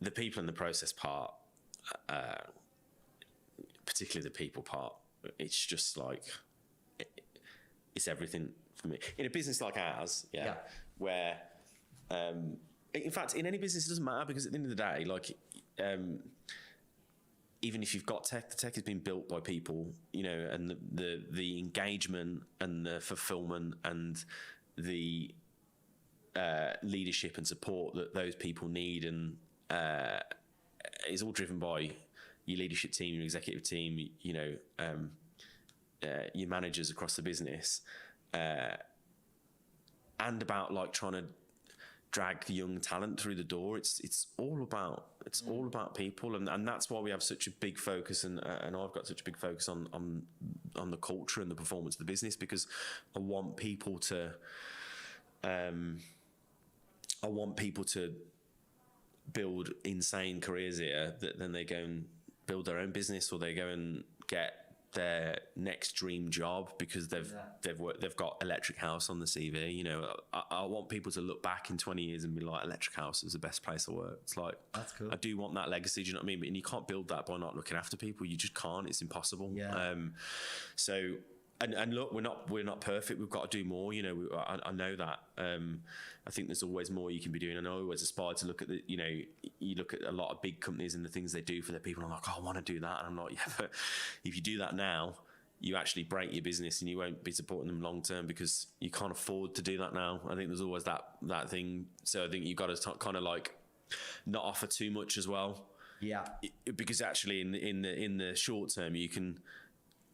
the people and the process part, particularly the people part, it's just like, it's everything for me. In a business like ours, where, in fact, in any business, it doesn't matter, because at the end of the day, like, even if you've got tech, the tech has been built by people, you know, and the engagement and the fulfillment and the leadership and support that those people need, and is all driven by your leadership team, your executive team, you know, your managers across the business, and about like trying to drag young talent through the door. It's all about people, and that's why we have such a big focus, and I've got such a big focus on the culture and the performance of the business, because I want people to build insane careers here, that then they go and build their own business, or they go and get their next dream job because they've got Electric House on the CV. You know, I want people to look back in 20 years and be like, Electric House is the best place to work. It's like, that's cool. I do want that legacy. Do you know what I mean? And you can't build that by not looking after people. You just can't. It's impossible. Yeah. So. And look, we're not perfect. We've got to do more. You know, I know that. I think there's always more you can be doing. And I always aspire to look at the, you know, you look at a lot of big companies and the things they do for their people. And I'm like, oh, I want to do that. And I'm like, yeah, but if you do that now, you actually break your business and you won't be supporting them long term, because you can't afford to do that now. I think there's always that thing. So I think you've got to kind of like not offer too much as well. Yeah. Because actually in the short term, you can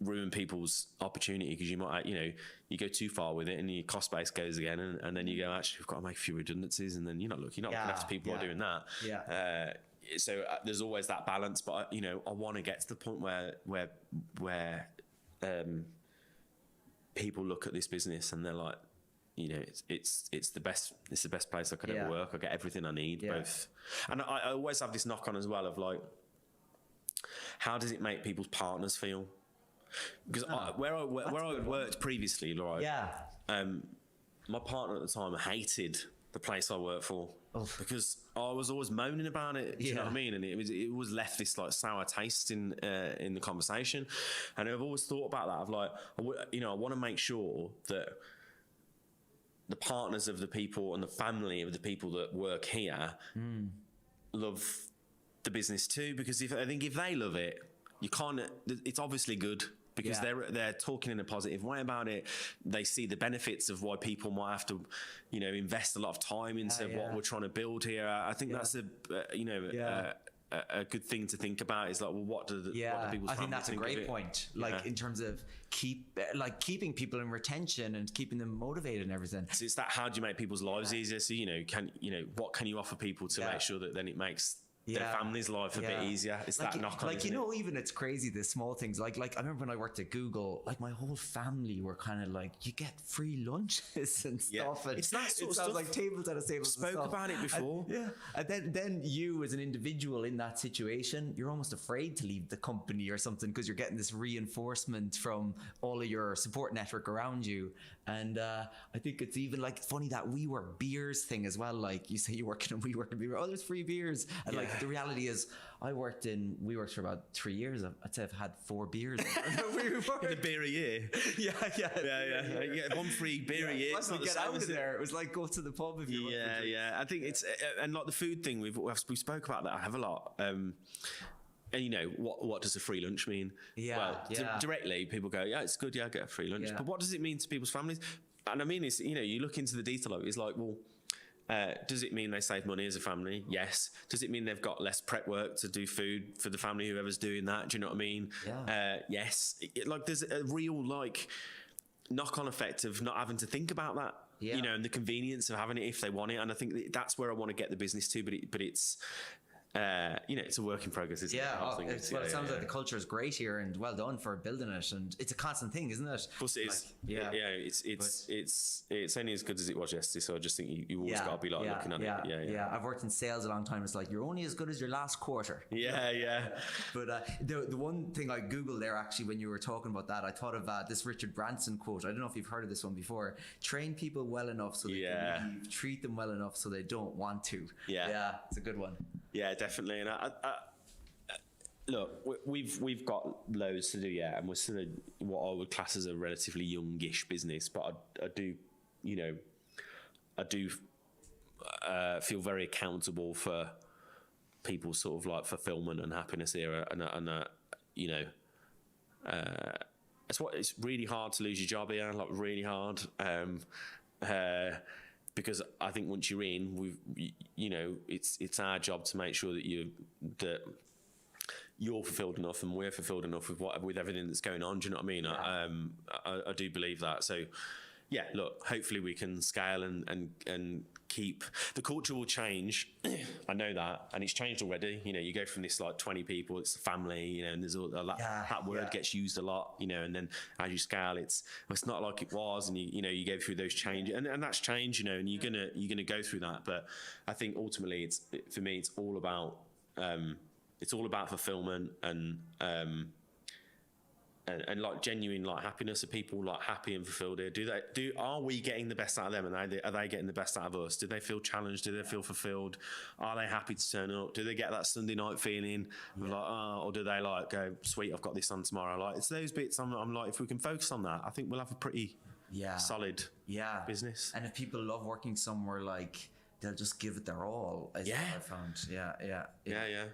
ruin people's opportunity, because you might, you know, you go too far with it and your cost base goes again, and then you go, actually, we've got to make a few redundancies, and then you're not looking after people who are doing that. Yeah. So there's always that balance, but you know, I want to get to the point where people look at this business and they're like, you know, it's the best place I could ever work. I get everything I need, both, and I always have this knock on as well of like, how does it make people's partners feel? Because where I worked previously, right? Yeah. My partner at the time hated the place I worked for, because I was always moaning about it. Do you know what I mean? And it was left this like sour taste in the conversation. And I've always thought about that. Of like, I want to make sure that the partners of the people and the family of the people that work here love the business too. Because I think if they love it, you can't. It's obviously good. Because they're talking in a positive way about it. They see the benefits of why people might have to, you know, invest a lot of time into what we're trying to build here. I think that's a good thing to think about. Is like, well, what do people's I think that's a great point. Like in terms of keeping people in retention and keeping them motivated and everything. So it's that, how do you make people's lives easier? So what can you offer people to make sure that then it makes their family's life a bit easier. It's like, that knock on, like, you know, even it's crazy, the small things. Like I remember when I worked at Google, like my whole family were kind of like, you get free lunches and stuff. And it's that sort of stuff. Like table tennis tables. Spoke about it before. And then you as an individual in that situation, you're almost afraid to leave the company or something, because you're getting this reinforcement from all of your support network around you. And I think it's even like funny that WeWork beers thing as well. Like you say, you work in a WeWork and beer, there's free beers. And like the reality is, I worked in WeWork for about 3 years. I'd say I've had 4 beers. A beer a year. Yeah. You get 1 free beer a year. Once we get out of there, it was like go to the pub if you want. Yeah. I think it's, and like the food thing, we spoke about that I have a lot. And you know, what does a free lunch mean? Directly people go, yeah, it's good, I get a free lunch. But what does it mean to people's families? And I mean, it's, you know, you look into the detail of it, it's like, well, does it mean they save money as a family? Yes. Does it mean they've got less prep work to do food for the family, whoever's doing that? Do you know what I mean? Yes. Like there's a real like knock-on effect of not having to think about that. You know, and the convenience of having it if they want it. And I think that's where I want to get the business to, but it's you know, it's a work in progress. Isn't it? It sounds like the culture is great here, and well done for building it. And it's a constant thing, isn't it? Of course it is. It's only as good as it was yesterday. So I just think you always got to be like looking at it. Yeah. I've worked in sales a long time. It's like you're only as good as your last quarter. Yeah. But the one thing I Googled there, actually, when you were talking about that, I thought of this Richard Branson quote. I don't know if you've heard of this one before. Train people well enough so they can leave. Treat them well enough so they don't want to. Yeah, it's a good one. Yeah, definitely. And look, we've got loads to do, yeah, and we're still what I would class as a relatively youngish business, but I do, you know, feel very accountable for people's sort of like fulfillment and happiness here, and you know, it's really hard to lose your job here, like really hard, because I think once you're in, you know, it's our job to make sure that you're fulfilled enough and we're fulfilled enough with everything that's going on. Do you know what I mean? Yeah. I do believe that. So yeah, look, hopefully we can scale and keep the culture will change. I know that, and it's changed already. You know, you go from this like 20 people, it's a family, you know, and there's all that word gets used a lot, you know, and then as you scale, it's not like it was, and you know, you go through those changes, and that's changed, you know, and you're gonna go through that. But I think ultimately, for me, it's all about fulfillment and like genuine like happiness. Are people like happy and fulfilled here? Are we getting the best out of them, and are they getting the best out of us? Do they feel challenged? Do they feel fulfilled? Are they happy to turn up? Do they get that Sunday night feeling of like, or do they like go, sweet, I've got this on tomorrow? Like, it's those bits I'm like, if we can focus on that, I think we'll have a pretty solid business. And if people love working somewhere, like, they'll just give it their all. I found. Yeah.